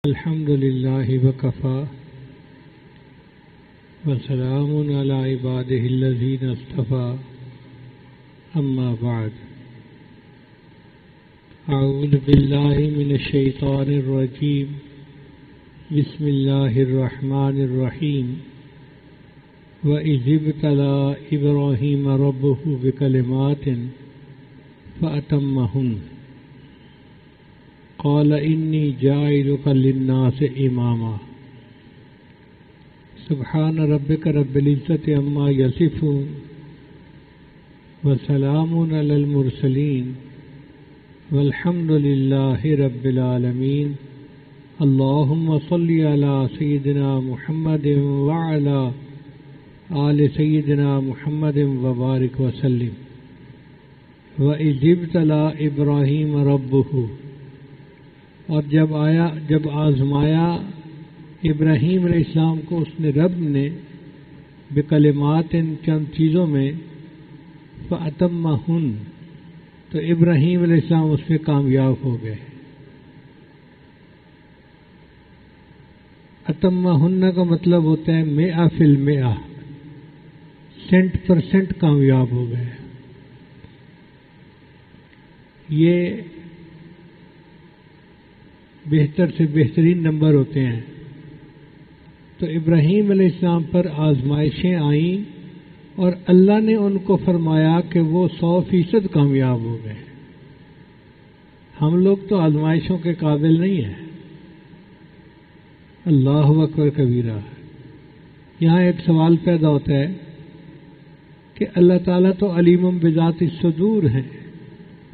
الحمد لله وكفى وسلام على عباده الذين اصطفى أما بعد أعوذ بالله من الشيطان الرجيم بسم الله الرحمن الرحيم وإذ ابتلى إبراهيم ربه بكلمات فأتمهن قال إني جاعلك للناس إماما سبحان ربك رب العزة عما يصفون وسلام على المرسلين والحمد لله رب العالمين اللهم صل على سيدنا محمد وعلى آل سيدنا محمد وبارك وسلم وإذ ابتلى إبراهيم ربه اور جب آزمایا ابراہیم علیہ السلام کو اس نے رب نے بکلمات چند چیزوں میں فأتمہن تو ابراہیم علیہ السلام اس میں کامیاب ہو گئے. اتمہن کا مطلب ہوتا ہے 100% 100% کامیاب ہو گئے. یہ بہتر سے بہترین نمبر ہوتے ہیں. تو ابراہیم علیہ السلام پر آزمائشیں آئیں اور اللہ نے ان کو فرمایا کہ وہ 100% کامیاب ہو گئے. ہم لوگ تو آزمائشوں کے قابل نہیں ہیں. اللہ اکبر کبیرہ. یہاں ایک سوال پیدا ہوتا ہے کہ اللہ تعالیٰ تو علیم بذات الصدور ہیں،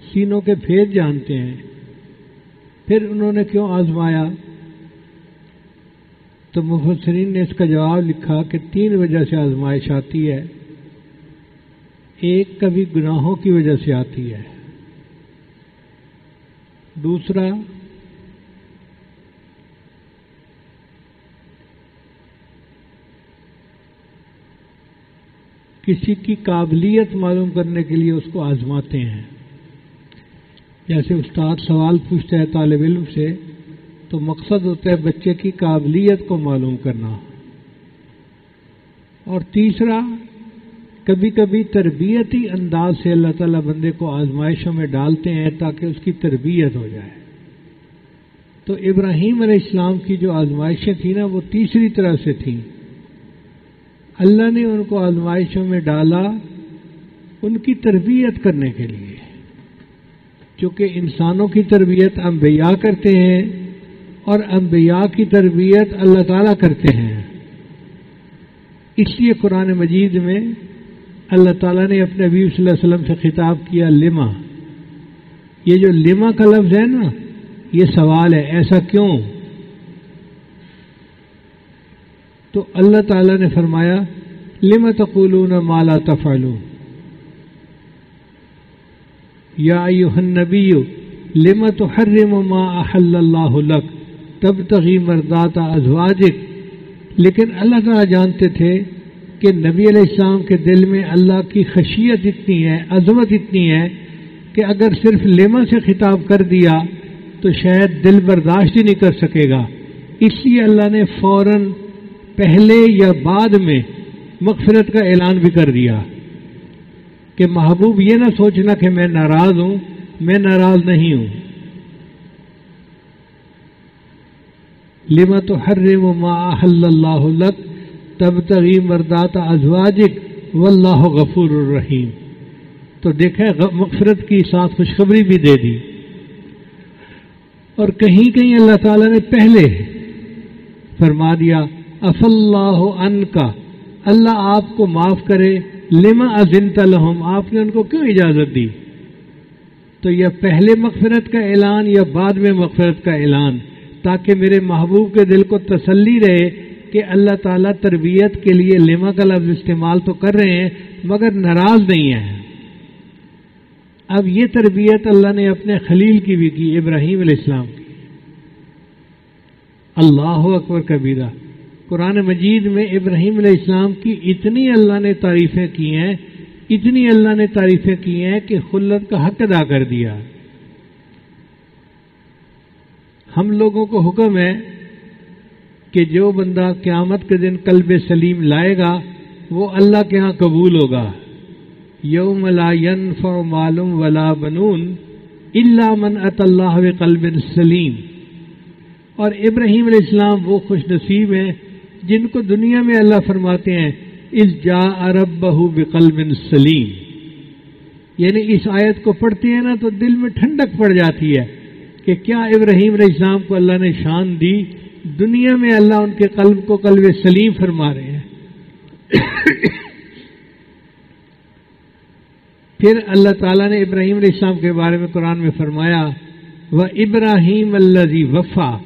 سینوں کے بھید جانتے ہیں، پھر انہوں نے کیوں آزمایا؟ تو مفسرین نے اس کا جواب لکھا کہ 3 وجہ سے آزمائش آتی ہے. ایک کبھی گناہوں کی وجہ سے آتی ہے، دوسرا کسی کی قابلیت معلوم کرنے کے لیے اس کو آزماتے ہیں. جیسے استاد سوال پوچھتا ہے طالب علم سے تو مقصد ہوتا ہے بچے کی قابلیت کو معلوم کرنا. اور تیسرا کبھی کبھی تربیتی انداز سے اللہ تعالیٰ بندے کو آزمائشوں میں ڈالتے ہیں تاکہ اس کی تربیت ہو جائے. تو ابراہیم علیہ السلام کی جو آزمائشیں تھیں نا وہ تیسری طرح سے تھیں. اللہ نے ان کو آزمائشوں میں ڈالا ان کی تربیت کرنے کے لیے، چونکہ انسانوں کی تربیت انبیاء کرتے ہیں اور انبیاء کی تربیت اللہ تعالیٰ کرتے ہیں. اس لیے قرآن مجید میں اللہ تعالیٰ نے اپنے نبی صلی اللہ علیہ وسلم سے خطاب کیا لما. یہ جو لما کا لفظ ہے نا یہ سوال ہے، ایسا کیوں؟ تو اللہ تعالیٰ نے فرمایا لما تقولون ما لا تفعلون یا ایھا النبی لما تحرم ما احل اللہ لک تبتغی مرضات ازواجک. لیکن اللہ تعالیٰ جانتے تھے کہ نبی علیہ السلام کے دل میں اللہ کی خشیت اتنی ہے، عظمت اتنی ہے کہ اگر صرف لما سے خطاب کر دیا تو شاید دل برداشت ہی نہیں کر سکے گا. اس لیے اللہ نے فوراً پہلے یا بعد میں مغفرت کا اعلان بھی کر دیا کہ محبوب یہ نہ سوچنا کہ میں ناراض ہوں، میں ناراض نہیں ہوں. لما تحرم ما احل اللہ لک تبتغی مرضات ازواجک واللہ غفور الرحیم. تو دیکھا مغفرت کی ساتھ خوشخبری بھی دے دی. اور کہیں کہیں اللہ تعالیٰ نے پہلے فرما دیا عفا اللہ عنکا، اللہ آپ کو معاف کرے، لما اذنت لہم، آپ نے ان کو کیوں اجازت دی؟ تو یا پہلے مغفرت کا اعلان یا بعد میں مغفرت کا اعلان، تاکہ میرے محبوب کے دل کو تسلی رہے کہ اللہ تعالیٰ تربیت کے لیے لما کا لفظ استعمال تو کر رہے ہیں مگر ناراض نہیں ہیں. اب یہ تربیت اللہ نے اپنے خلیل کی بھی کی، ابراہیم علیہ السلام کی. اللہ اکبر کبیرہ. قرآن مجید میں ابراہیم علیہ السلام کی اتنی اللہ نے تعریفیں کی ہیں، اتنی اللہ نے تعریفیں کی ہیں کہ خلت کا حق ادا کر دیا. ہم لوگوں کو حکم ہے کہ جو بندہ قیامت کے دن قلب سلیم لائے گا وہ اللہ کے ہاں قبول ہوگا. یوم لا ینفع مال ولا بنون الا من اتى اللہ بقلب سلیم. اور ابراہیم علیہ السلام وہ خوش نصیب ہیں جن کو دنیا میں اللہ فرماتے ہیں اذ جاء ربہ بقلب سلیم. یعنی اس آیت کو پڑھتے ہیں نا تو دل میں ٹھنڈک پڑ جاتی ہے کہ کیا ابراہیم علیہ السلام کو اللہ نے شان دی، دنیا میں اللہ ان کے قلب کو قلب سلیم فرما رہے ہیں. پھر اللہ تعالیٰ نے ابراہیم علیہ السلام کے بارے میں قرآن میں فرمایا وَإِبْرَاهِيمَ الَّذِي وَفَّى،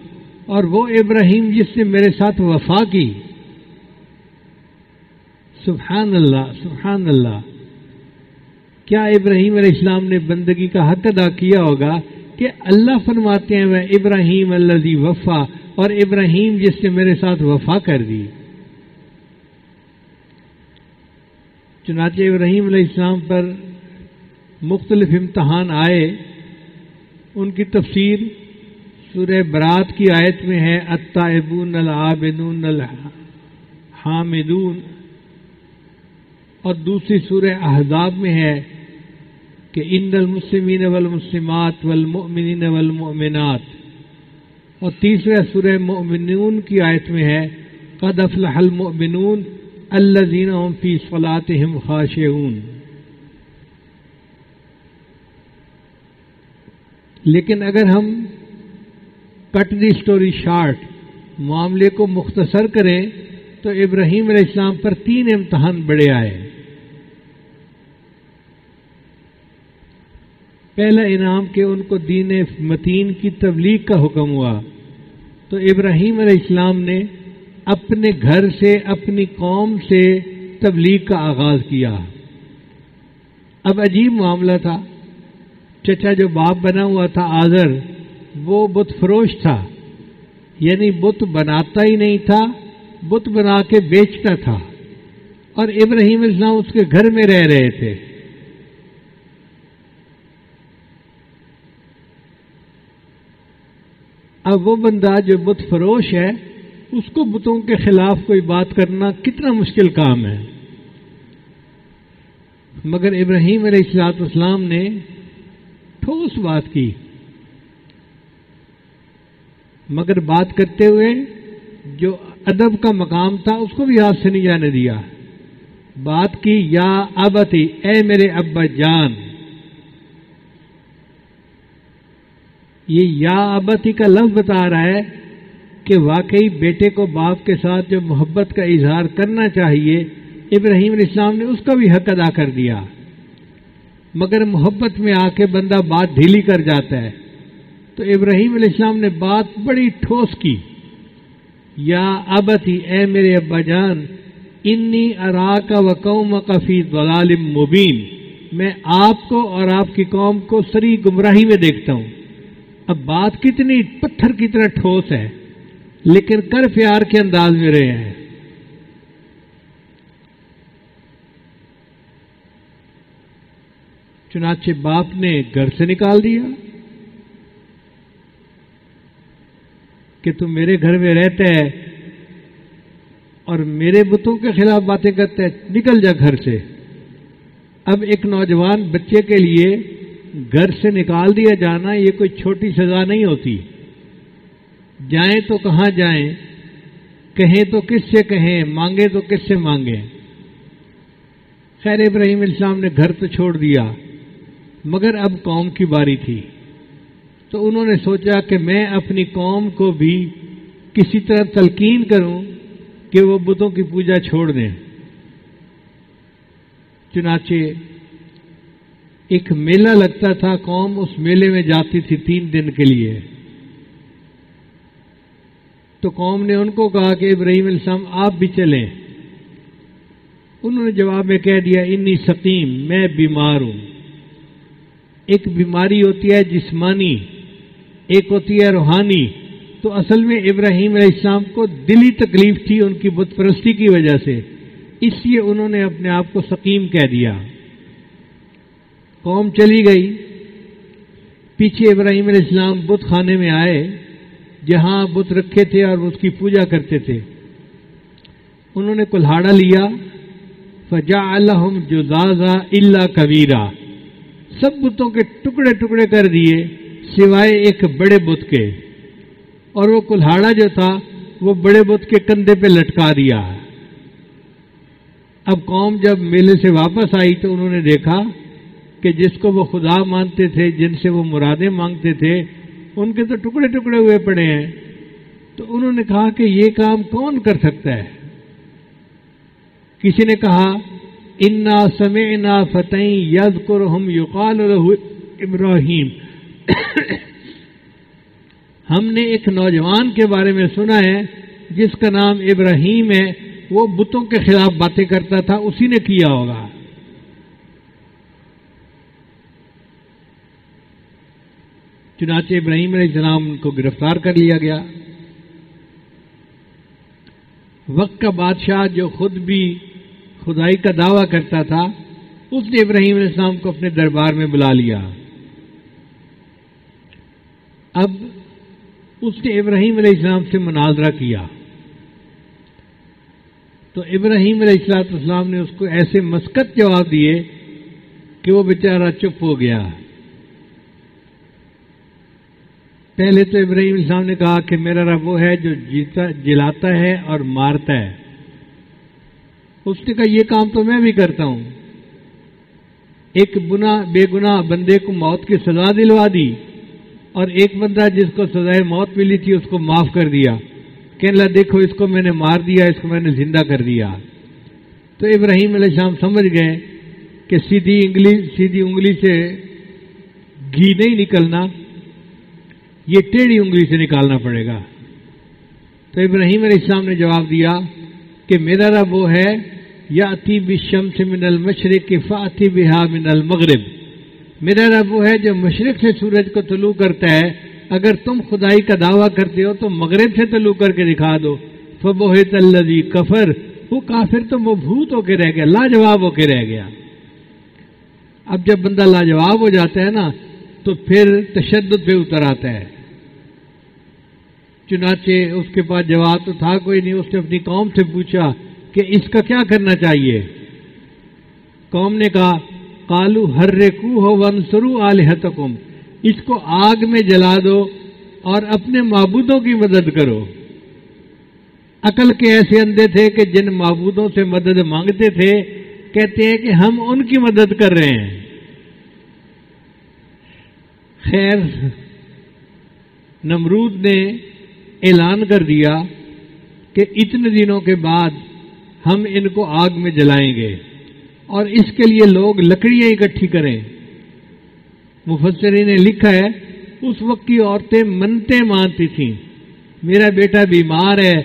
اور وہ ابراہیم جس نے میرے ساتھ وفا کی. سبحان اللہ سبحان اللہ. کیا ابراہیم علیہ السلام نے بندگی کا حق ادا کیا ہوگا کہ اللہ فرماتے ہیں وہ ابراہیم الذی وفا، اور ابراہیم جس نے میرے ساتھ وفا کر دی. چنانچہ ابراہیم علیہ السلام پر مختلف امتحان آئے. ان کی تفسیر سورہ برات کی آیت میں ہے التائبون العابدون الحامدون، اور دوسری سورہ احزاب میں ہے کہ ان المسلمین والمسلمات والمؤمنین والمؤمنات، اور تیسرا سورہ مؤمنون کی آیت میں ہے قد افلح المؤمنون الذین هم فی صلاتهم خاشعون. لیکن اگر ہم کٹ دی سٹوری شارٹ، معاملے کو مختصر کریں تو ابراہیم علیہ السلام پر 3 امتحان بڑے آئے. پہلا انعام کہ ان کو دین متین کی تبلیغ کا حکم ہوا، تو ابراہیم علیہ السلام نے اپنے گھر سے اپنی قوم سے تبلیغ کا آغاز کیا. اب عجیب معاملہ تھا. چچا جو باپ بنا ہوا تھا آزر، وہ بت فروش تھا، یعنی بت بناتا ہی نہیں تھا، بت بنا کے بیچتا تھا، اور ابراہیم علیہ السلام اس کے گھر میں رہ رہے تھے. اب وہ بندہ جو بت فروش ہے اس کو بتوں کے خلاف کوئی بات کرنا کتنا مشکل کام ہے. مگر ابراہیم علیہ السلام نے ٹھوس بات کی، مگر بات کرتے ہوئے جو ادب کا مقام تھا اس کو بھی ہاتھ سے نہیں جانے دیا. بات کی یا ابتی، اے میرے ابا جان. یہ یا ابتی کا لفظ بتا رہا ہے کہ واقعی بیٹے کو باپ کے ساتھ جو محبت کا اظہار کرنا چاہیے ابراہیم علیہ السلام نے اس کا بھی حق ادا کر دیا. مگر محبت میں آ کے بندہ بات ڈھیلی کر جاتا ہے، تو ابراہیم علیہ السلام نے بات بڑی ٹھوس کی. یا ابتی، اے میرے ابا جان، انی اراک و قومک فی ضلال مبین، میں آپ کو اور آپ کی قوم کو سری گمراہی میں دیکھتا ہوں. اب بات کتنی پتھر کی طرح ٹھوس ہے، لیکن کر پیار کے انداز میں رہے ہیں. چنانچہ باپ نے گھر سے نکال دیا کہ تم میرے گھر میں رہتا ہے اور میرے بتوں کے خلاف باتیں کرتا ہے، نکل جا گھر سے. اب ایک نوجوان بچے کے لیے گھر سے نکال دیا جانا یہ کوئی چھوٹی سزا نہیں ہوتی. جائیں تو کہاں جائیں، کہیں تو کس سے کہیں، مانگے تو کس سے مانگیں. خیر ابراہیم علیہ السلام نے گھر تو چھوڑ دیا، مگر اب قوم کی باری تھی. تو انہوں نے سوچا کہ میں اپنی قوم کو بھی کسی طرح تلقین کروں کہ وہ بتوں کی پوجا چھوڑ دیں. چنانچہ ایک میلہ لگتا تھا، قوم اس میلے میں جاتی تھی 3 دن کے لیے. تو قوم نے ان کو کہا کہ ابراہیم علیہ السلام آپ بھی چلیں. انہوں نے جواب میں کہہ دیا انی سقیم، میں بیمار ہوں. ایک بیماری ہوتی ہے جسمانی، ایک ہوتی ہے روحانی. تو اصل میں ابراہیم علیہ السلام کو دلی تکلیف تھی ان کی بت پرستی کی وجہ سے، اس لیے انہوں نے اپنے آپ کو سقیم کہہ دیا. قوم چلی گئی. پیچھے ابراہیم علیہ السلام بت خانے میں آئے. جہاں بت رکھے تھے اور اس کی پوجا کرتے تھے. انہوں نے کلہاڑا لیا، فجعلہم جذاذا الا کبیرا، سب بتوں کے ٹکڑے ٹکڑے کر دیے سوائے ایک بڑے بت کے، اور وہ کلہاڑا جو تھا وہ بڑے بت کے کندھے پہ لٹکا دیا. اب قوم جب میلے سے واپس آئی تو انہوں نے دیکھا کہ جس کو وہ خدا مانتے تھے، جن سے وہ مرادیں مانگتے تھے، ان کے تو ٹکڑے ٹکڑے ہوئے پڑے ہیں. تو انہوں نے کہا کہ یہ کام کون کر سکتا ہے؟ کسی نے کہا انا سمعنا فتى یذکرہم یقال لہ ابراہیم، ہم نے ایک نوجوان کے بارے میں سنا ہے جس کا نام ابراہیم ہے، وہ بتوں کے خلاف باتیں کرتا تھا، اسی نے کیا ہوگا. چنانچہ ابراہیم علیہ السلام کو گرفتار کر لیا گیا. وقت کا بادشاہ جو خود بھی خدائی کا دعویٰ کرتا تھا، اس نے ابراہیم علیہ السلام کو اپنے دربار میں بلا لیا. اب اس نے ابراہیم علیہ السلام سے مناظرہ کیا تو ابراہیم علیہ السلام نے اس کو ایسے مسکت جواب دیے کہ وہ بیچارہ چپ ہو گیا. پہلے تو ابراہیم علیہ السلام نے کہا کہ میرا رب وہ ہے جو جلاتا ہے اور مارتا ہے. اس نے کہا یہ کام تو میں بھی کرتا ہوں. ایک بے گناہ بندے کو موت کی سزا دلوا دی اور ایک بندہ جس کو سزائے موت ملی تھی اس کو معاف کر دیا. کہنے لگا دیکھو اس کو میں نے مار دیا، اس کو میں نے زندہ کر دیا. تو ابراہیم علیہ السلام سمجھ گئے کہ سیدھی انگلی سے گھی نہیں نکلنا، یہ ٹیڑھی انگلی سے نکالنا پڑے گا. تو ابراہیم علیہ السلام نے جواب دیا کہ میرا رب وہ ہے یاتی بالشمس من المشرق فاتی بہا من المغرب، میرا رب وہ ہے جو مشرق سے سورج کو طلوع کرتا ہے، اگر تم خدائی کا دعویٰ کرتے ہو تو مغرب سے طلوع کر کے دکھا دو. فبہت الذی کفر، وہ کافر تو مبہوت ہو کے رہ گیا، لاجواب ہو کے رہ گیا. اب جب بندہ لاجواب ہو جاتا ہے نا تو پھر تشدد پہ اتر آتا ہے. چنانچہ اس کے پاس جواب تو تھا کوئی نہیں. اس نے اپنی قوم سے پوچھا کہ اس کا کیا کرنا چاہیے. قوم نے کہا قالوا حرقوہ وانصروا آلہتکم، اس کو آگ میں جلا دو اور اپنے معبودوں کی مدد کرو. عقل کے ایسے اندھے تھے کہ جن معبودوں سے مدد مانگتے تھے کہتے ہیں کہ ہم ان کی مدد کر رہے ہیں. خیر، نمرود نے اعلان کر دیا کہ اتنے دنوں کے بعد ہم ان کو آگ میں جلائیں گے اور اس کے لیے لوگ لکڑیاں اکٹھی کریں. مفسرین نے لکھا ہے اس وقت کی عورتیں منتیں مانتی تھیں، میرا بیٹا بیمار ہے،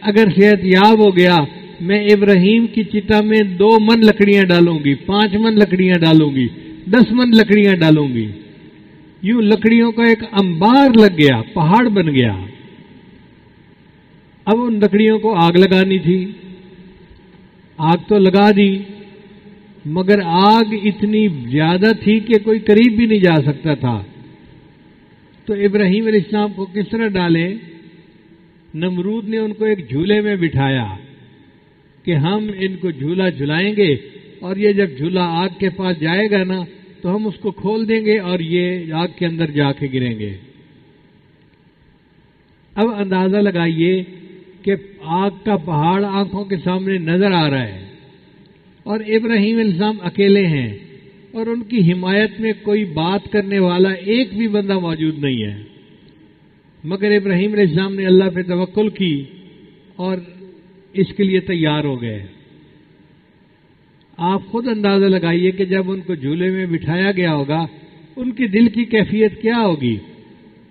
اگر صحت یاب ہو گیا میں ابراہیم کی چتا میں 2 من لکڑیاں ڈالوں گی، 5 من لکڑیاں ڈالوں گی، 10 من لکڑیاں ڈالوں گی. یوں لکڑیوں کا ایک انبار لگ گیا، پہاڑ بن گیا. اب ان لکڑیوں کو آگ لگانی تھی. آگ تو لگا دی مگر آگ اتنی زیادہ تھی کہ کوئی قریب بھی نہیں جا سکتا تھا. تو ابراہیم علیہ السلام کو کس طرح ڈالے؟ نمرود نے ان کو ایک جھولے میں بٹھایا کہ ہم ان کو جھولا جھلائیں گے اور یہ جب جھولا آگ کے پاس جائے گا نا تو ہم اس کو کھول دیں گے اور یہ آگ کے اندر جا کے گریں گے. اب اندازہ لگائیے کہ آگ کا پہاڑ آنکھوں کے سامنے نظر آ رہا ہے اور ابراہیم علیہ السلام اکیلے ہیں اور ان کی حمایت میں کوئی بات کرنے والا ایک بھی بندہ موجود نہیں ہے. مگر ابراہیم علیہ السلام نے اللہ پہ توکل کی اور اس کے لیے تیار ہو گئے. آپ خود اندازہ لگائیے کہ جب ان کو جھولے میں بٹھایا گیا ہوگا ان کی دل کی کیفیت کیا ہوگی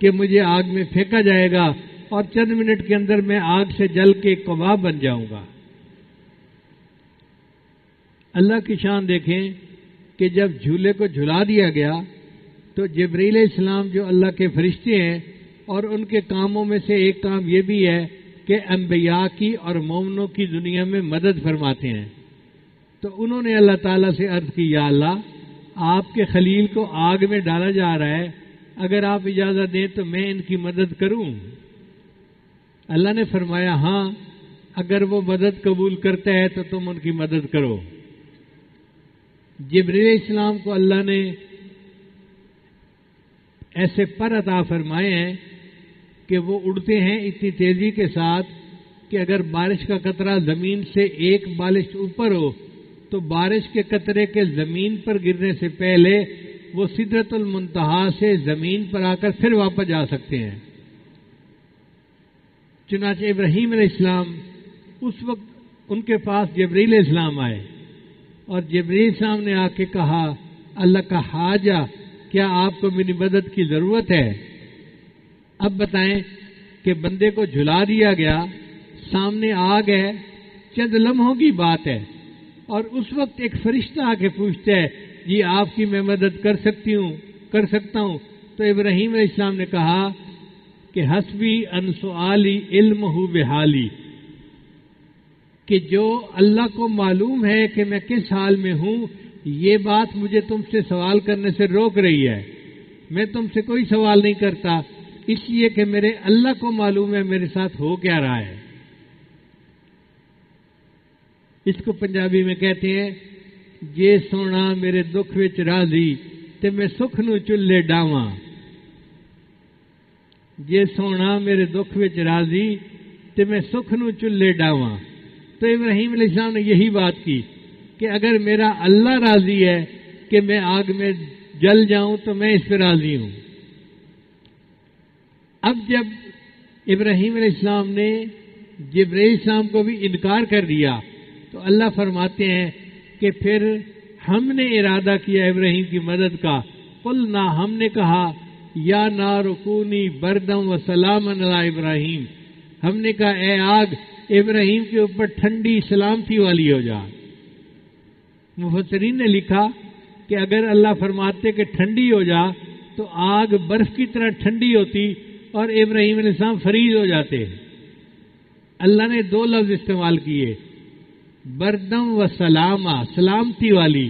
کہ مجھے آگ میں پھینکا جائے گا اور چند منٹ کے اندر میں آگ سے جل کے کباب بن جاؤں گا. اللہ کی شان دیکھیں کہ جب جھولے کو جھلا دیا گیا تو جبرائیل علیہ السلام جو اللہ کے فرشتے ہیں اور ان کے کاموں میں سے ایک کام یہ بھی ہے کہ انبیاء کی اور مومنوں کی دنیا میں مدد فرماتے ہیں. تو انہوں نے اللہ تعالیٰ سے عرض کی یا اللہ آپ کے خلیل کو آگ میں ڈالا جا رہا ہے، اگر آپ اجازت دیں تو میں ان کی مدد کروں. اللہ نے فرمایا ہاں اگر وہ مدد قبول کرتا ہے تو تم ان کی مدد کرو۔ جبریل علیہ السلام کو اللہ نے ایسے پر عطا فرمائے ہیں کہ وہ اڑتے ہیں اتنی تیزی کے ساتھ کہ اگر بارش کا قطرہ زمین سے ایک بالش اوپر ہو تو بارش کے قطرے کے زمین پر گرنے سے پہلے وہ سدرۃ المنتہا سے زمین پر آ کر پھر واپس جا سکتے ہیں۔ چنانچہ ابراہیم علیہ السلام اس وقت ان کے پاس جبریل علیہ السلام آئے اور جبریل السلام نے آ کے کہا اللہ کا حاجہ کیا آپ کو میری مدد کی ضرورت ہے؟ اب بتائیں کہ بندے کو جھلا دیا گیا، سامنے آگ ہے، چند لمحوں کی بات ہے، اور اس وقت ایک فرشتہ آ کے پوچھتا ہے جی آپ کی میں مدد کر سکتا ہوں تو ابراہیم علیہ السلام نے کہا کہ حسبی ان سؤالی علمہ بحالی، کہ جو اللہ کو معلوم ہے کہ میں کس حال میں ہوں یہ بات مجھے تم سے سوال کرنے سے روک رہی ہے۔ میں تم سے کوئی سوال نہیں کرتا اس لیے کہ میرے اللہ کو معلوم ہے میرے ساتھ ہو کیا رہا ہے۔ اس کو پنجابی میں کہتے ہیں جے سونا میرے دکھ وچ راضی تے میں سکھ نو چلے ڈاواں، جے سونا میرے دکھ وچ راضی تے میں سکھ نو چلے ڈاواں۔ تو ابراہیم علیہ السلام نے یہی بات کی کہ اگر میرا اللہ راضی ہے کہ میں آگ میں جل جاؤں تو میں اس پہ راضی ہوں۔ اب جب ابراہیم علیہ السلام نے جبرائیل علیہ السلام کو بھی انکار کر دیا تو اللہ فرماتے ہیں کہ پھر ہم نے ارادہ کیا ابراہیم کی مدد کا، قلنا ہم نے کہا یا نار کونی بردم و سلام علی ابراہیم، ہم نے کہا اے آگ ابراہیم کے اوپر ٹھنڈی سلامتی والی ہو جا۔ مفسرین نے لکھا کہ اگر اللہ فرماتے کہ ٹھنڈی ہو جا تو آگ برف کی طرح ٹھنڈی ہوتی اور ابراہیم علیہ السلام فریز ہو جاتے۔ اللہ نے دو لفظ استعمال کیے، بردم و سلامہ، سلامتی والی،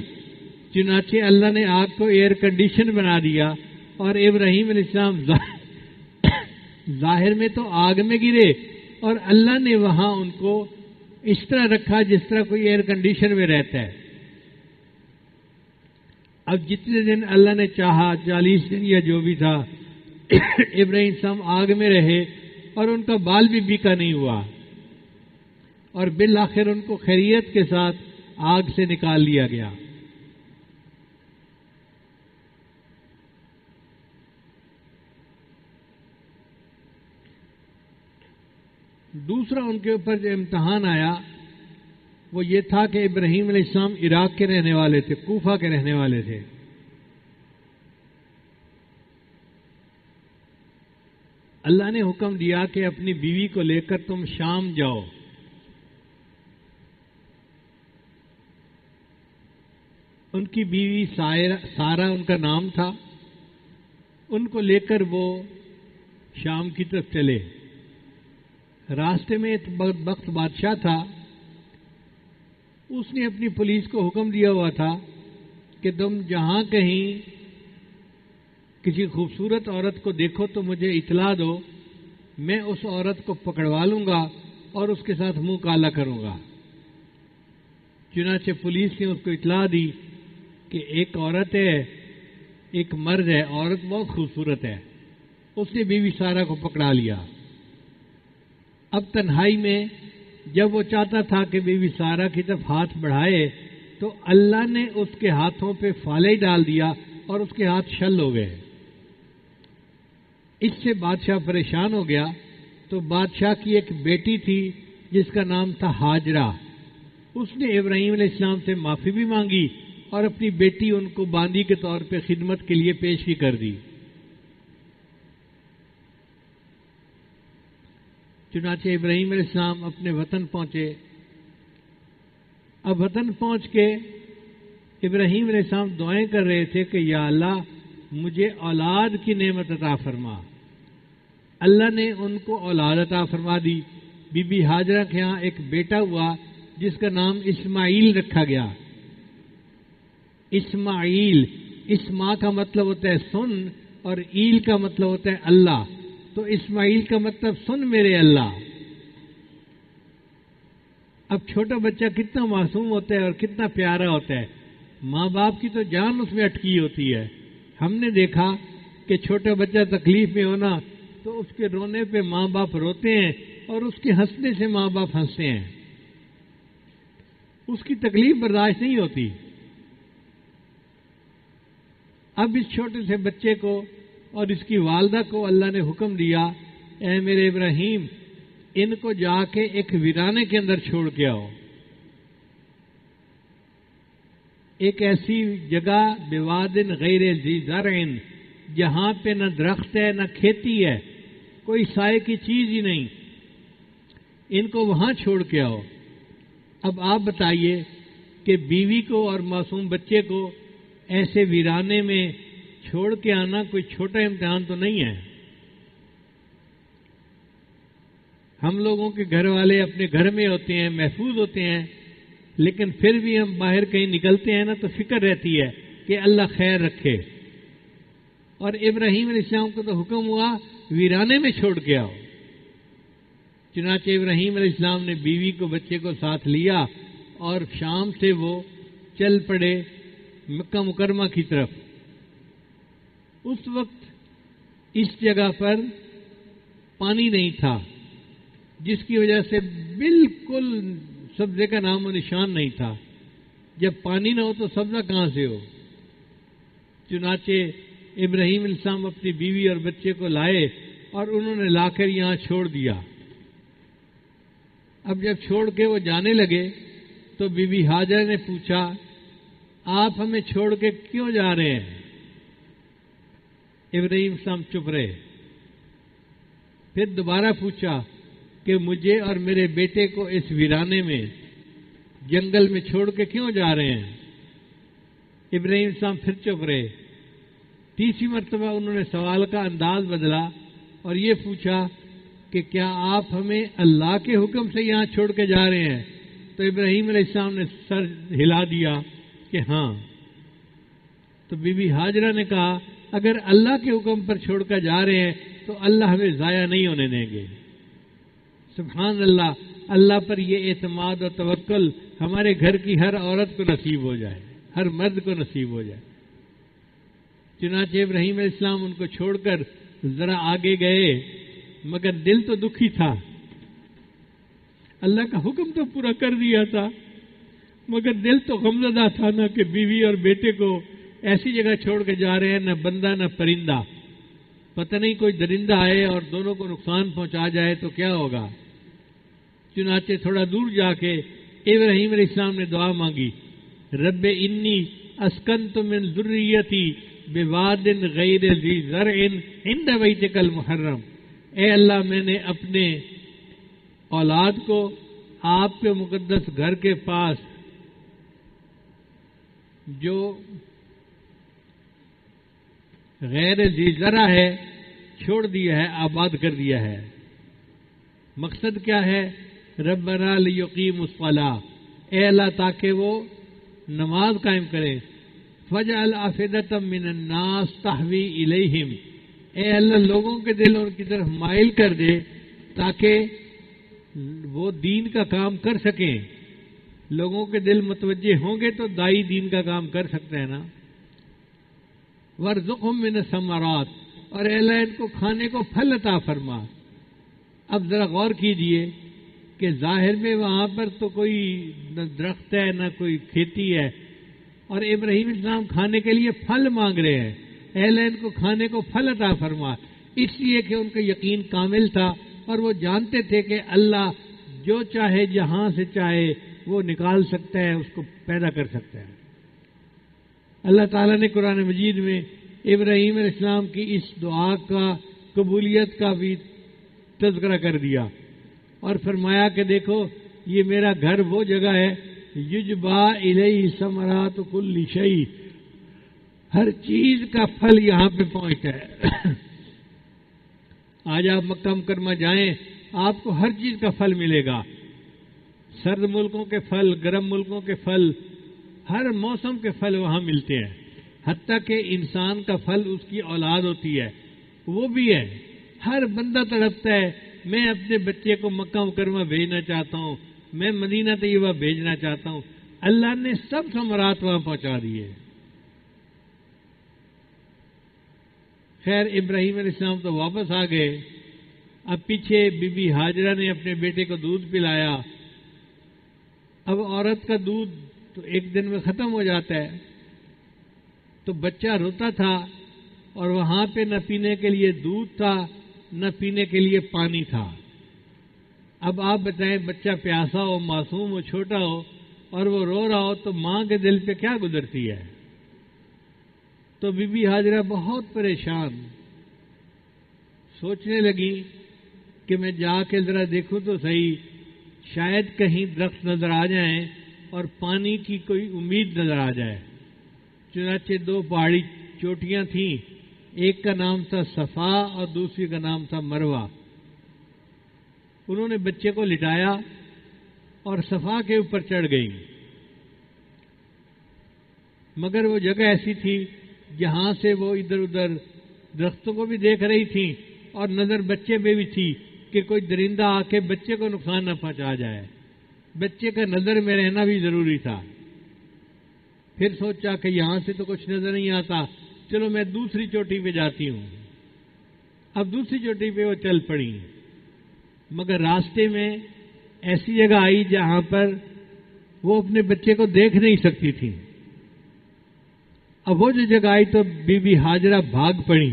چنانچہ اللہ نے آگ کو ایئر کنڈیشن بنا دیا اور ابراہیم علیہ السلام ظاہر میں تو آگ میں گرے اور اللہ نے وہاں ان کو اس طرح رکھا جس طرح کوئی ایئر کنڈیشن میں رہتا ہے۔ اب جتنے دن اللہ نے چاہا 40 دن یا جو بھی تھا ابراہیم السلام آگ میں رہے اور ان کا بال بھی بیکا نہیں ہوا اور بالآخر ان کو خیریت کے ساتھ آگ سے نکال لیا گیا۔ دوسرا ان کے اوپر جو امتحان آیا وہ یہ تھا کہ ابراہیم علیہ السلام عراق کے رہنے والے تھے، کوفہ کے رہنے والے تھے۔ اللہ نے حکم دیا کہ اپنی بیوی کو لے کر تم شام جاؤ۔ ان کی بیوی سارہ ان کا نام تھا، ان کو لے کر وہ شام کی طرف چلے۔ راستے میں ایک بدبخت بادشاہ تھا، اس نے اپنی پولیس کو حکم دیا ہوا تھا کہ تم جہاں کہیں کسی خوبصورت عورت کو دیکھو تو مجھے اطلاع دو، میں اس عورت کو پکڑوا لوں گا اور اس کے ساتھ منہ کالا کروں گا۔ چنانچہ پولیس نے اس کو اطلاع دی کہ ایک عورت ہے، ایک مرد ہے، عورت بہت خوبصورت ہے۔ اس نے بیوی سارہ کو پکڑا لیا۔ اب تنہائی میں جب وہ چاہتا تھا کہ بیوی سارہ کی طرف ہاتھ بڑھائے تو اللہ نے اس کے ہاتھوں پہ فالے ڈال دیا اور اس کے ہاتھ شل ہو گئے۔ اس سے بادشاہ پریشان ہو گیا تو بادشاہ کی ایک بیٹی تھی جس کا نام تھا ہاجرہ، اس نے ابراہیم علیہ السلام سے معافی بھی مانگی اور اپنی بیٹی ان کو باندی کے طور پہ خدمت کے لیے پیش بھی کر دی۔ چنانچہ ابراہیم علیہ السلام اپنے وطن پہنچے۔ اب وطن پہنچ کے ابراہیم علیہ السلام دعائیں کر رہے تھے کہ یا اللہ مجھے اولاد کی نعمت عطا فرما۔ اللہ نے ان کو اولاد عطا فرما دی۔ بی بی ہاجرہ کے ہاں ایک بیٹا ہوا جس کا نام اسماعیل رکھا گیا۔ اسماعیل، اسما کا مطلب ہوتا ہے سن اور ایل کا مطلب ہوتا ہے اللہ، تو اسماعیل کا مطلب سن میرے اللہ۔ اب چھوٹا بچہ کتنا معصوم ہوتا ہے اور کتنا پیارا ہوتا ہے، ماں باپ کی تو جان اس میں اٹکی ہوتی ہے۔ ہم نے دیکھا کہ چھوٹا بچہ تکلیف میں ہونا تو اس کے رونے پہ ماں باپ روتے ہیں اور اس کے ہنسنے سے ماں باپ ہنستے ہیں، اس کی تکلیف برداشت نہیں ہوتی۔ اب اس چھوٹے سے بچے کو اور اس کی والدہ کو اللہ نے حکم دیا، اے میرے ابراہیم ان کو جا کے ایک ویرانے کے اندر چھوڑ کے آؤ، ایک ایسی جگہ بوادن غیر ذی زرع، جہاں پہ نہ درخت ہے نہ کھیتی ہے، کوئی سائے کی چیز ہی نہیں، ان کو وہاں چھوڑ کے آؤ۔ اب آپ بتائیے کہ بیوی کو اور معصوم بچے کو ایسے ویرانے میں چھوڑ کے آنا کوئی چھوٹا امتحان تو نہیں ہے۔ ہم لوگوں کے گھر والے اپنے گھر میں ہوتے ہیں، محفوظ ہوتے ہیں، لیکن پھر بھی ہم باہر کہیں نکلتے ہیں نا تو فکر رہتی ہے کہ اللہ خیر رکھے۔ اور ابراہیم علیہ السلام کو تو حکم ہوا ویرانے میں چھوڑ کے آؤ۔ چنانچہ ابراہیم علیہ السلام نے بیوی کو بچے کو ساتھ لیا اور شام سے وہ چل پڑے مکہ مکرمہ کی طرف۔ اس وقت اس جگہ پر پانی نہیں تھا، جس کی وجہ سے بالکل سبزے کا نام و نشان نہیں تھا۔ جب پانی نہ ہو تو سبزہ کہاں سے ہو؟ چنانچہ ابراہیم علیہ السلام اپنی بیوی اور بچے کو لائے اور انہوں نے لا کر یہاں چھوڑ دیا۔ اب جب چھوڑ کے وہ جانے لگے تو بی بی ہاجرہ نے پوچھا، آپ ہمیں چھوڑ کے کیوں جا رہے ہیں؟ ابراہیم السلام چپ رہے۔ پھر دوبارہ پوچھا کہ مجھے اور میرے بیٹے کو اس ویرانے میں جنگل میں چھوڑ کے کیوں جا رہے ہیں؟ ابراہیم السلام پھر چپ رہے۔ تیسری مرتبہ انہوں نے سوال کا انداز بدلا اور یہ پوچھا کہ کیا آپ ہمیں اللہ کے حکم سے یہاں چھوڑ کے جا رہے ہیں؟ تو ابراہیم علیہ السلام نے سر ہلا دیا کہ ہاں۔ تو بی بی ہاجرہ نے کہا اگر اللہ کے حکم پر چھوڑ کر جا رہے ہیں تو اللہ ہمیں ضائع نہیں ہونے دیں گے۔ سبحان اللہ، اللہ پر یہ اعتماد اور توکل ہمارے گھر کی ہر عورت کو نصیب ہو جائے، ہر مرد کو نصیب ہو جائے۔ چنانچہ ابراہیم علیہ السلام ان کو چھوڑ کر ذرا آگے گئے، مگر دل تو دکھی تھا۔ اللہ کا حکم تو پورا کر دیا تھا، مگر دل تو غمزدہ تھا نا کہ بیوی اور بیٹے کو ایسی جگہ چھوڑ کے جا رہے ہیں، نہ بندہ نہ پرندہ، پتہ نہیں کوئی درندہ آئے اور دونوں کو نقصان پہنچا جائے تو کیا ہوگا۔ چنانچہ تھوڑا دور جا کے ابراہیم علیہ السلام نے دعا مانگی، رب انی اسکنت من ذریتی بواد غیر ذی زرع عند بیتک المحرم، اے اللہ میں نے اپنے اولاد کو آپ کے مقدس گھر کے پاس جو غیر ذی زرع ہے چھوڑ دیا ہے، آباد کر دیا ہے۔ مقصد کیا ہے؟ ربنا لیقیموا الصلاۃ، اے اللہ تاکہ وہ نماز قائم کرے۔ فاجعل افئدۃ من الناس تہوی الیہم، اے اللہ لوگوں کے دل ان کی طرف مائل کر دے تاکہ وہ دین کا کام کر سکیں۔ لوگوں کے دل متوجہ ہوں گے تو دائی دین کا کام کر سکتے ہیں نا۔ وارزقہم من الثمرات، اور اے اللہ ان کو کھانے کو پھل عطا فرما۔ اب ذرا غور کیجئے کہ ظاہر میں وہاں پر تو کوئی نہ درخت ہے نہ کوئی کھیتی ہے، اور ابراہیم السلام کھانے کے لیے پھل مانگ رہے ہیں، اے اللہ ان کو کھانے کو پھل عطا فرما۔ اس لیے کہ ان کا یقین کامل تھا اور وہ جانتے تھے کہ اللہ جو چاہے جہاں سے چاہے وہ نکال سکتا ہے، اس کو پیدا کر سکتا ہے۔ اللہ تعالیٰ نے قرآن مجید میں ابراہیم علیہ السلام کی اس دعا کا قبولیت کا بھی تذکرہ کر دیا اور فرمایا کہ دیکھو یہ میرا گھر وہ جگہ ہے یجبا الیہ ثمرات کل شیء، ہر چیز کا پھل یہاں پہ پہنچتا ہے۔ آج آپ مکہ مکرمہ جائیں، آپ کو ہر چیز کا پھل ملے گا، سرد ملکوں کے پھل، گرم ملکوں کے پھل، ہر موسم کے پھل وہاں ملتے ہیں، حتیٰ کہ انسان کا پھل اس کی اولاد ہوتی ہے، وہ بھی ہے۔ ہر بندہ تڑپتا ہے میں اپنے بچے کو مکہ مکرمہ بھیجنا چاہتا ہوں، میں مدینہ طیبہ بھیجنا چاہتا ہوں. اللہ نے سب ثمرات وہاں پہنچا دیے. خیر ابراہیم علیہ السلام تو واپس آ گئے. اب پیچھے بی بی ہاجرہ نے اپنے بیٹے کو دودھ پلایا. اب عورت کا دودھ تو ایک دن میں ختم ہو جاتا ہے، تو بچہ روتا تھا اور وہاں پہ نہ پینے کے لیے دودھ تھا نہ پینے کے لیے پانی تھا. اب آپ بتائیں، بچہ پیاسا ہو، معصوم ہو، چھوٹا ہو اور وہ رو رہا ہو تو ماں کے دل پہ کیا گزرتی ہے؟ تو بی بی ہاجرہ بہت پریشان، سوچنے لگی کہ میں جا کے ذرا دیکھوں تو صحیح، شاید کہیں درخت نظر آ جائیں اور پانی کی کوئی امید نظر آ جائے. چنانچہ 2 پہاڑی چوٹیاں تھیں، ایک کا نام تھا صفا اور دوسری کا نام تھا مروہ. انہوں نے بچے کو لٹایا اور صفا کے اوپر چڑھ گئی، مگر وہ جگہ ایسی تھی جہاں سے وہ ادھر ادھر درختوں کو بھی دیکھ رہی تھی اور نظر بچے پہ بھی تھی کہ کوئی درندہ آ کے بچے کو نقصان نہ پہنچا جائے. بچے کا نظر میں رہنا بھی ضروری تھا. پھر سوچا کہ یہاں سے تو کچھ نظر نہیں آتا، چلو میں دوسری چوٹی پہ جاتی ہوں. اب دوسری چوٹی پہ وہ چل پڑی، مگر راستے میں ایسی جگہ آئی جہاں پر وہ اپنے بچے کو دیکھ نہیں سکتی تھی. اب وہ جو جگہ آئی تو بی بی ہاجرہ بھاگ پڑی.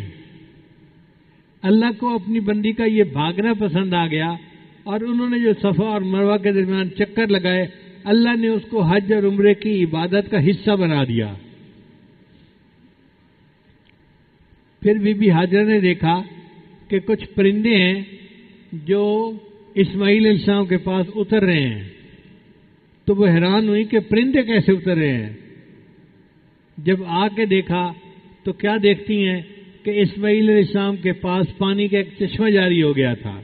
اللہ کو اپنی بندی کا یہ بھاگنا پسند آ گیا اور انہوں نے جو صفا اور مروہ کے درمیان چکر لگائے، اللہ نے اس کو حج اور عمرے کی عبادت کا حصہ بنا دیا. پھر بی بی ہاجرہ نے دیکھا کہ کچھ پرندے ہیں جو اسماعیل علیہ السلام کے پاس اتر رہے ہیں. تو وہ حیران ہوئی کہ پرندے کیسے اتر رہے ہیں. جب آ کے دیکھا تو کیا دیکھتی ہیں کہ اسماعیل علیہ السلام کے پاس پانی کا ایک چشمہ جاری ہو گیا تھا.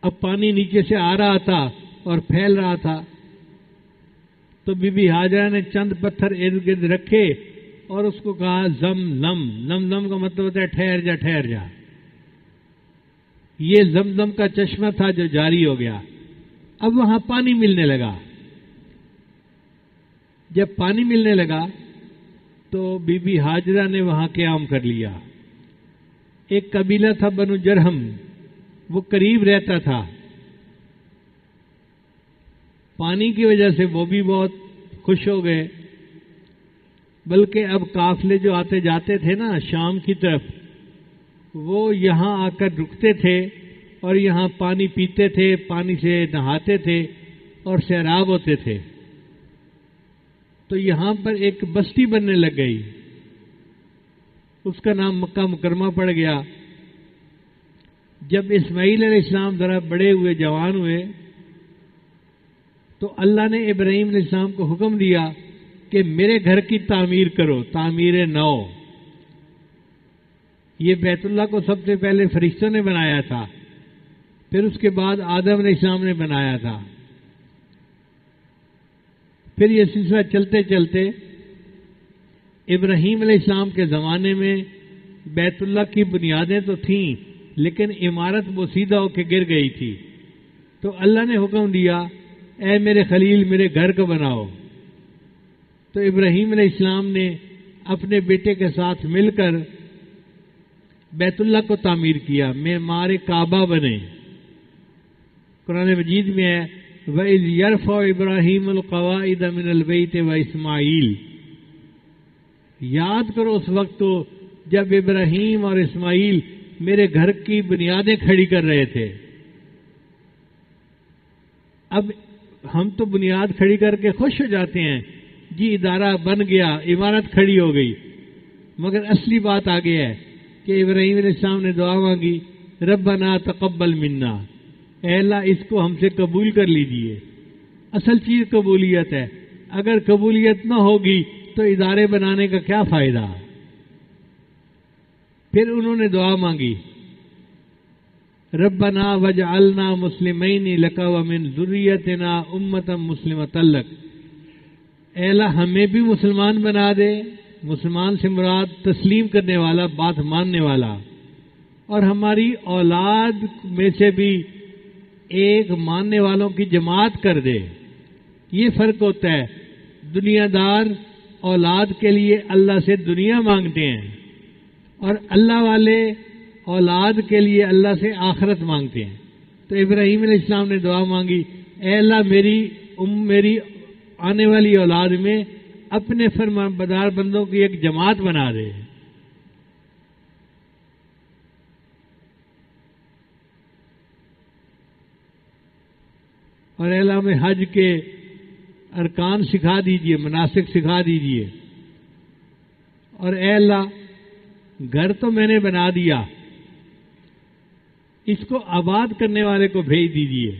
اب پانی نیچے سے آ رہا تھا اور پھیل رہا تھا. تو بی بی ہاجرہ نے چند پتھر ارد گرد رکھے اور اس کو کہا زم زم. زم زم کا مطلب ہوتا ہے ٹھہر جا ٹھہر جا. یہ زمزم کا چشمہ تھا جو جاری ہو گیا. اب وہاں پانی ملنے لگا. جب پانی ملنے لگا تو بی بی ہاجرہ نے وہاں قیام کر لیا. ایک قبیلہ تھا بنو جرہم، وہ قریب رہتا تھا. پانی کی وجہ سے وہ بھی بہت خوش ہو گئے، بلکہ اب قافلے جو آتے جاتے تھے نا شام کی طرف، وہ یہاں آ کر رکتے تھے اور یہاں پانی پیتے تھے، پانی سے نہاتے تھے اور سیراب ہوتے تھے. تو یہاں پر ایک بستی بننے لگ گئی، اس کا نام مکہ مکرمہ پڑ گیا. جب اسماعیل علیہ السلام ذرا بڑے ہوئے، جوان ہوئے، تو اللہ نے ابراہیم علیہ السلام کو حکم دیا کہ میرے گھر کی تعمیر کرو، تعمیر نو. یہ بیت اللہ کو سب سے پہلے فرشتوں نے بنایا تھا، پھر اس کے بعد آدم علیہ السلام نے بنایا تھا. پھر یہ سلسلہ چلتے چلتے ابراہیم علیہ السلام کے زمانے میں بیت اللہ کی بنیادیں تو تھیں، لیکن عمارت بوسیدہ ہو کے گر گئی تھی. تو اللہ نے حکم دیا اے میرے خلیل میرے گھر کو بناؤ. تو ابراہیم علیہ السلام نے اپنے بیٹے کے ساتھ مل کر بیت اللہ کو تعمیر کیا، معمار کعبہ بنے. قرآن مجید میں ہے وَإِذْ يَرْفَعُ إِبْرَاهِيمُ الْقَوَاعِدَ مِنَ الْبَيْتِ وَإِسْمَاعِيلُ. یاد کرو اس وقت کو جب ابراہیم اور اسماعیل میرے گھر کی بنیادیں کھڑی کر رہے تھے. اب ہم تو بنیاد کھڑی کر کے خوش ہو جاتے ہیں، جی ادارہ بن گیا، عمارت کھڑی ہو گئی، مگر اصلی بات آگے ہے کہ ابراہیم علیہ السلام نے دعا مانگی ربنا تقبل منا، اے اللہ اس کو ہم سے قبول کر لیجئے. اصل چیز قبولیت ہے. اگر قبولیت نہ ہوگی تو ادارے بنانے کا کیا فائدہ. پھر انہوں نے دعا مانگی ربنا وجعلنا مسلمین لک ومن ذریتنا امۃ مسلمۃ لک. اے اللہ ہمیں بھی مسلمان بنا دے. مسلمان سے مراد تسلیم کرنے والا، بات ماننے والا. اور ہماری اولاد میں سے بھی ایک ماننے والوں کی جماعت کر دے. یہ فرق ہوتا ہے. دنیا دار اولاد کے لیے اللہ سے دنیا مانگتے ہیں اور اللہ والے اولاد کے لیے اللہ سے آخرت مانگتے ہیں. تو ابراہیم علیہ السلام نے دعا مانگی, اے اللہ میری آنے والی اولاد میں اپنے فرمانبردار بندوں کی ایک جماعت بنا دے. اور اے اللہ میں حج کے ارکان سکھا دیجئے, مناسک سکھا دیجئے. اور اے اللہ گھر تو میں نے بنا دیا, اس کو آباد کرنے والے کو بھیج دیجئے.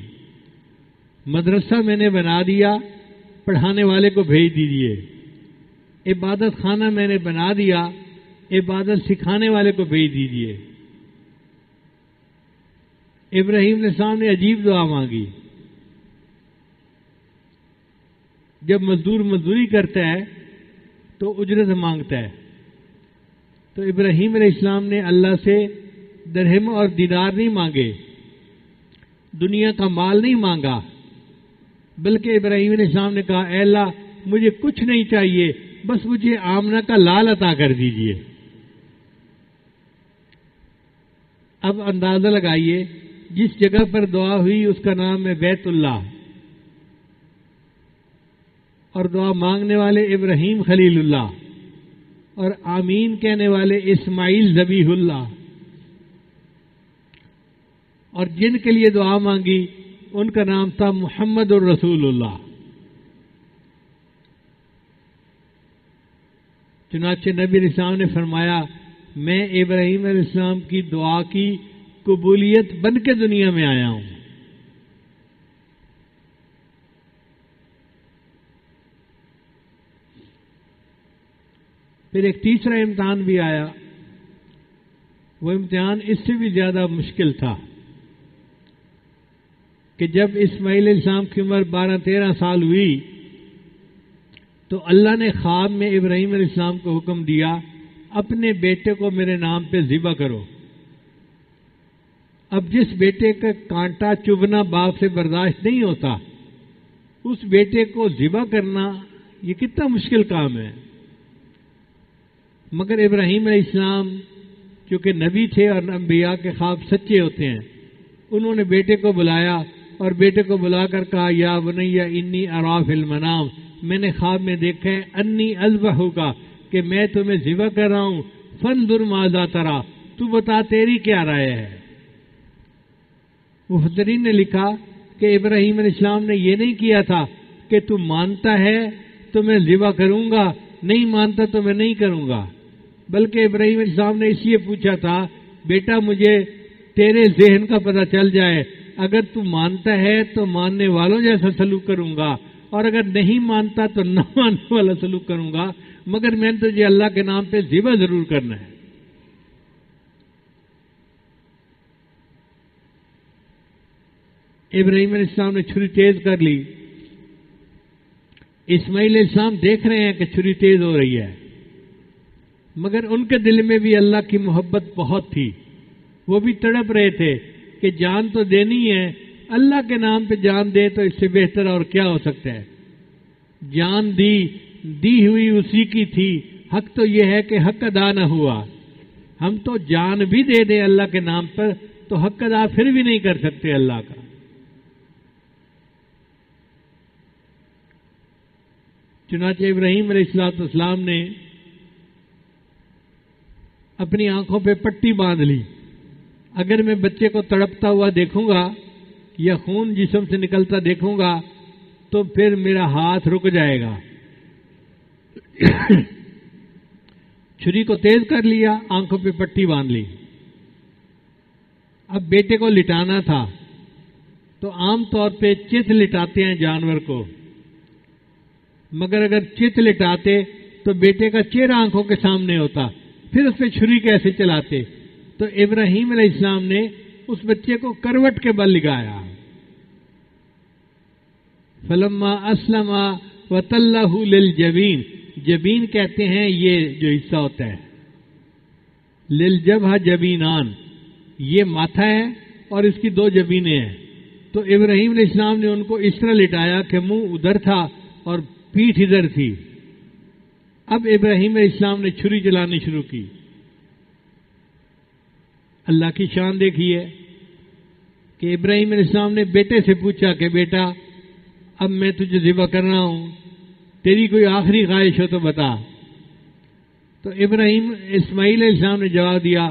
مدرسہ میں نے بنا دیا, پڑھانے والے کو بھیج دیجئے. عبادت خانہ میں نے بنا دیا, عبادت سکھانے والے کو بھیج دیجئے. ابراہیم علیہ السلام نے عجیب دعا مانگی. جب مزدور مزدوری کرتا ہے تو اجرت مانگتا ہے. تو ابراہیم علیہ السلام نے اللہ سے درہم اور دینار نہیں مانگے, دنیا کا مال نہیں مانگا, بلکہ ابراہیم علیہ السلام نے کہا اے اللہ مجھے کچھ نہیں چاہیے, بس مجھے آمنہ کا لال عطا کر دیجئے. اب اندازہ لگائیے, جس جگہ پر دعا ہوئی اس کا نام ہے بیت اللہ, اور دعا مانگنے والے ابراہیم خلیل اللہ, اور آمین کہنے والے اسماعیل ذبیح اللہ, اور جن کے لیے دعا مانگی ان کا نام تھا محمد الرسول اللہ. چنانچہ نبی علیہ السلام نے فرمایا میں ابراہیم علیہ السلام کی دعا کی قبولیت بن کے دنیا میں آیا ہوں. پھر ایک تیسرا امتحان بھی آیا. وہ امتحان اس سے بھی زیادہ مشکل تھا کہ جب اسماعیل علیہ السلام کی عمر 12-13 سال ہوئی تو اللہ نے خواب میں ابراہیم علیہ السلام کو حکم دیا اپنے بیٹے کو میرے نام پہ ذبح کرو. اب جس بیٹے کا کانٹا چبھنا باپ سے برداشت نہیں ہوتا, اس بیٹے کو ذبح کرنا یہ کتنا مشکل کام ہے. مگر ابراہیم علیہ السلام چونکہ نبی تھے اور انبیاء کے خواب سچے ہوتے ہیں, انہوں نے بیٹے کو بلایا اور بیٹے کو بلا کر کہا یا بنی انی اری فی المنام, میں نے خواب میں دیکھا ہے انی اذبحک کہ میں تمہیں ذبح کر رہا ہوں, فانظر ماذا تری, تو بتا تیری کیا رائے ہے. مفسرین نے لکھا کہ ابراہیم علیہ السلام نے یہ نہیں کیا تھا کہ تو مانتا ہے تو میں ذبح کروں گا, نہیں مانتا تو میں نہیں کروں گا, بلکہ ابراہیم علیہ السلام نے اس لیے پوچھا تھا بیٹا مجھے تیرے ذہن کا پتہ چل جائے, اگر تو مانتا ہے تو ماننے والوں جیسا سلوک کروں گا, اور اگر نہیں مانتا تو نہ ماننے والا سلوک کروں گا, مگر میں نے تجھے اللہ کے نام پہ ذبح ضرور کرنا ہے. ابراہیم علیہ السلام نے چھری تیز کر لی. اسماعیل علیہ السلام دیکھ رہے ہیں کہ چھری تیز ہو رہی ہے, مگر ان کے دل میں بھی اللہ کی محبت بہت تھی. وہ بھی تڑپ رہے تھے کہ جان تو دینی ہے, اللہ کے نام پہ جان دے تو اس سے بہتر اور کیا ہو سکتا ہے. جان دی ہوئی اسی کی تھی, حق تو یہ ہے کہ حق ادا نہ ہوا. ہم تو جان بھی دے دیں اللہ کے نام پر تو حق ادا پھر بھی نہیں کر سکتے اللہ کا. چنانچہ ابراہیم علیہ السلام نے اپنی آنکھوں پہ پٹی باندھ لی. اگر میں بچے کو تڑپتا ہوا دیکھوں گا یا خون جسم سے نکلتا دیکھوں گا تو پھر میرا ہاتھ رک جائے گا. چھری کو تیز کر لیا, آنکھوں پہ پٹی باندھ لی. اب بیٹے کو لٹانا تھا تو عام طور پہ چت لٹاتے ہیں جانور کو, مگر اگر چت لٹاتے تو بیٹے کا چہرہ آنکھوں کے سامنے ہوتا, پھر اس پہ چھری کیسے چلاتے. تو ابراہیم علیہ السلام نے اس بچے کو کروٹ کے بل لگایا. فلما اسلم وتلہ للجبین, جبین کہتے ہیں یہ جو حصہ ہوتا ہے, للجبہ جبینان, یہ ماتھا ہے اور اس کی 2 جبینیں ہیں. تو ابراہیم علیہ السلام نے ان کو اس طرح لٹایا کہ منہ ادھر تھا اور پیٹھ ادھر تھی. اب ابراہیم علیہ السلام نے چھری چلانی شروع کی. اللہ کی شان دیکھیے کہ ابراہیم علیہ السلام نے بیٹے سے پوچھا کہ بیٹا اب میں تجھے ذبح کر رہا ہوں، تیری کوئی آخری خواہش ہو تو بتا. تو اسماعیل علیہ السلام نے جواب دیا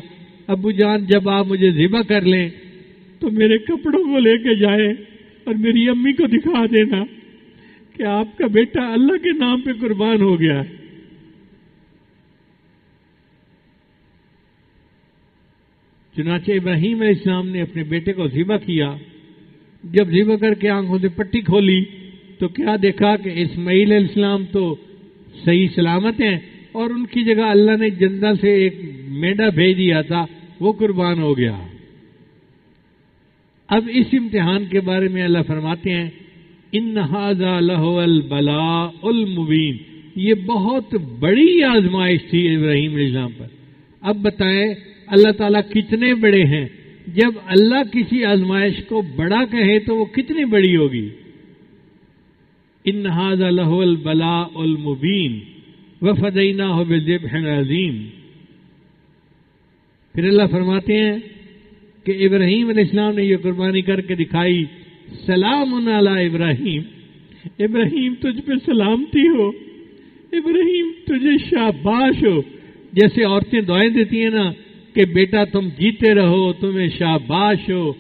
ابو جان جب آپ مجھے ذبح کر لیں تو میرے کپڑوں کو لے کے جائے اور میری امی کو دکھا دینا کہ آپ کا بیٹا اللہ کے نام پہ قربان ہو گیا ہے. چنانچہ ابراہیم علیہ السلام نے اپنے بیٹے کو ذبح کیا. جب ذبح کر کے آنکھوں سے پٹی کھولی تو کیا دیکھا کہ اسماعیل علیہ السلام تو صحیح سلامت ہیں اور ان کی جگہ اللہ نے جنت سے ایک مینڈا بھیج دیا تھا، وہ قربان ہو گیا. اب اس امتحان کے بارے میں اللہ فرماتے ہیں ان ھذا لہو البلاء المبین، یہ بہت بڑی آزمائش تھی ابراہیم علیہ السلام پر. اب بتائیں اللہ تعالیٰ کتنے بڑے ہیں؟ جب اللہ کسی آزمائش کو بڑا کہے تو وہ کتنی بڑی ہوگی. ان ھذا لہو البلاء المبین وفدیناہ بذبح عظیم. پھر اللہ فرماتے ہیں کہ ابراہیم علیہ السلام نے یہ قربانی کر کے دکھائی. سلام علی ابراہیم، ابراہیم تجھ پہ سلامتی ہو، ابراہیم تجھے شاباش ہو. جیسے عورتیں دعائیں دیتی ہیں نا کہ بیٹا تم جیتے رہو، تمہیں شاباش ہو،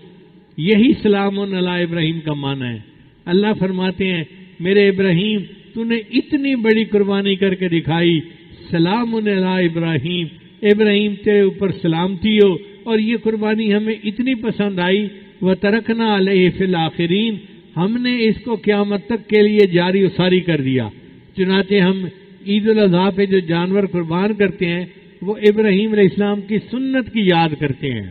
یہی سلام علی ابراہیم کا معنی ہے. اللہ فرماتے ہیں میرے ابراہیم تو نے اتنی بڑی قربانی کر کے دکھائی، سلام علی ابراہیم، ابراہیم تیرے اوپر سلامتی ہو. اور یہ قربانی ہمیں اتنی پسند آئی وَتَرَكْنَا عَلَيْهِ فِي الْآخِرِينَ، ہم نے اس کو قیامت تک کے لیے جاری و ساری کر دیا. چنانچہ ہم عید الاضحیٰ پہ جو جانور قربان کرتے ہیں وہ ابراہیم علیہ السلام کی سنت کی یاد کرتے ہیں.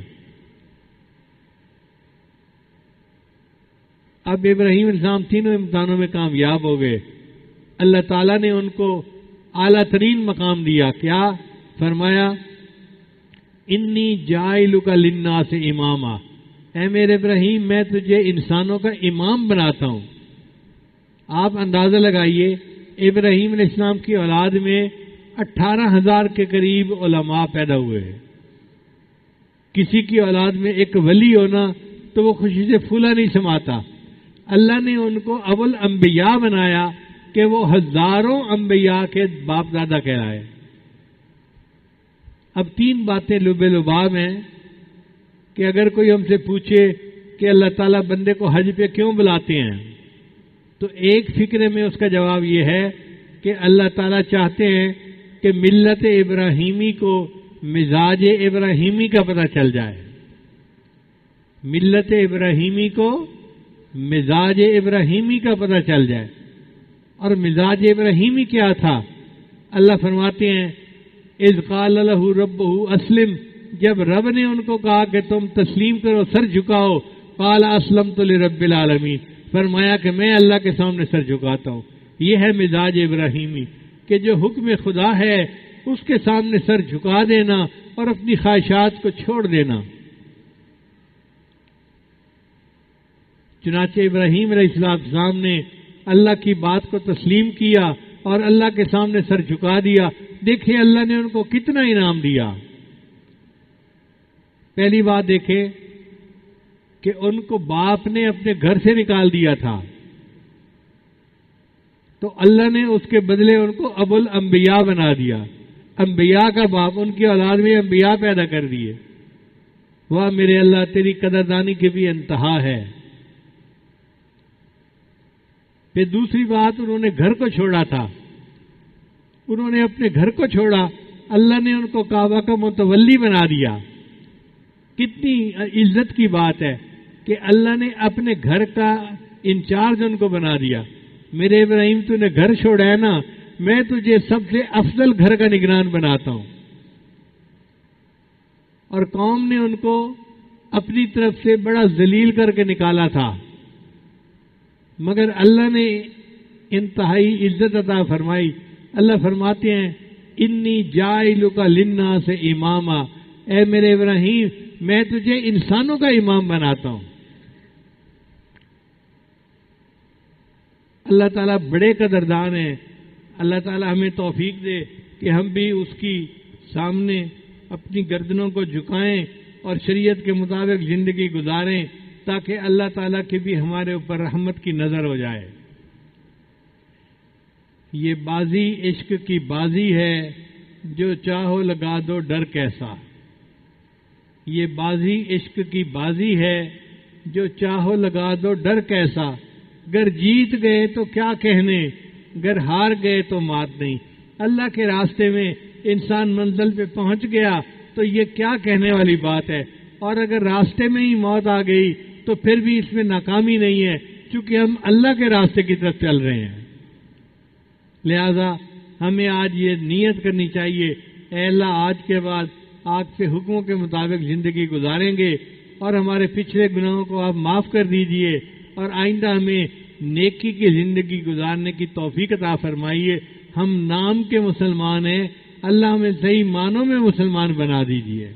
اب ابراہیم علیہ السلام تینوں امتحانوں میں کامیاب ہو گئے. اللہ تعالیٰ نے ان کو اعلیٰ ترین مقام دیا. کیا فرمایا؟ انی جاعلک للناس اماما، اے میرے ابراہیم میں تجھے انسانوں کا امام بناتا ہوں. آپ اندازہ لگائیے ابراہیم علیہ السلام کی اولاد میں 18,000 کے قریب علماء پیدا ہوئے. کسی کی اولاد میں ایک ولی ہونا تو وہ خوشی سے پھولا نہیں سماتا. اللہ نے ان کو ابو الانبیاء بنایا کہ وہ ہزاروں انبیاء کے باپ دادا کہلائے. اب 3 باتیں لب لباب ہیں کہ اگر کوئی ہم سے پوچھے کہ اللہ تعالیٰ بندے کو حج پہ کیوں بلاتے ہیں تو ایک فکرے میں اس کا جواب یہ ہے کہ اللہ تعالیٰ چاہتے ہیں کہ ملت ابراہیمی کو مزاج ابراہیمی کا پتہ چل جائے. ملت ابراہیمی کو مزاج ابراہیمی کا پتہ چل جائے. اور مزاج ابراہیمی کیا تھا؟ اللہ فرماتے ہیں اذ قال لہ ربہ اسلم، جب رب نے ان کو کہا کہ تم تسلیم کرو، سر جھکاؤ، قال اسلمت لرب العالمین، فرمایا کہ میں اللہ کے سامنے سر جھکاتا ہوں. یہ ہے مزاج ابراہیمی کہ جو حکم خدا ہے اس کے سامنے سر جھکا دینا اور اپنی خواہشات کو چھوڑ دینا. چنانچہ ابراہیم علیہ السلام نے اللہ کی بات کو تسلیم کیا اور اللہ کے سامنے سر جھکا دیا. دیکھیں اللہ نے ان کو کتنا انعام دیا. پہلی بات دیکھیں کہ ان کو باپ نے اپنے گھر سے نکال دیا تھا تو اللہ نے اس کے بدلے ان کو ابو الانبیاء بنا دیا. انبیاء کا باپ، ان کی اولاد میں انبیاء پیدا کر دیے. واہ میرے اللہ تیری قدردانی کی بھی انتہا ہے. پھر دوسری بات، انہوں نے گھر کو چھوڑا تھا، انہوں نے اپنے گھر کو چھوڑا، اللہ نے ان کو کعبہ کا متولی بنا دیا. کتنی عزت کی بات ہے کہ اللہ نے اپنے گھر کا انچارج ان کو بنا دیا. میرے ابراہیم تو نے گھر چھوڑا ہے نا، میں تجھے سب سے افضل گھر کا نگران بناتا ہوں. اور قوم نے ان کو اپنی طرف سے بڑا ذلیل کر کے نکالا تھا، مگر اللہ نے انتہائی عزت عطا فرمائی. اللہ فرماتے ہیں انی جاعلک للناس اماما، اے میرے ابراہیم میں تجھے انسانوں کا امام بناتا ہوں۔ اللہ تعالیٰ بڑے قدردان ہیں۔ اللہ تعالیٰ ہمیں توفیق دے کہ ہم بھی اس کی سامنے اپنی گردنوں کو جھکائیں اور شریعت کے مطابق زندگی گزاریں، تاکہ اللہ تعالیٰ کی بھی ہمارے اوپر رحمت کی نظر ہو جائے۔ یہ بازی عشق کی بازی ہے، جو چاہو لگا دو ڈر کیسا۔ یہ بازی عشق کی بازی ہے، جو چاہو لگا دو ڈر کیسا۔ گر جیت گئے تو کیا کہنے، گر ہار گئے تو مات نہیں۔ اللہ کے راستے میں انسان منزل پہ پہنچ گیا تو یہ کیا کہنے والی بات ہے، اور اگر راستے میں ہی موت آ گئی تو پھر بھی اس میں ناکامی نہیں ہے، کیونکہ ہم اللہ کے راستے کی طرف چل رہے ہیں۔ لہذا ہمیں آج یہ نیت کرنی چاہیے، اے اللہ آج کے بعد آپ کے حکموں کے مطابق زندگی گزاریں گے، اور ہمارے پچھلے گناہوں کو آپ معاف کر دیجئے، اور آئندہ ہمیں نیکی کی زندگی گزارنے کی توفیق عطا فرمائیے۔ ہم نام کے مسلمان ہیں، اللہ ہمیں صحیح معنوں میں مسلمان بنا دیجئے۔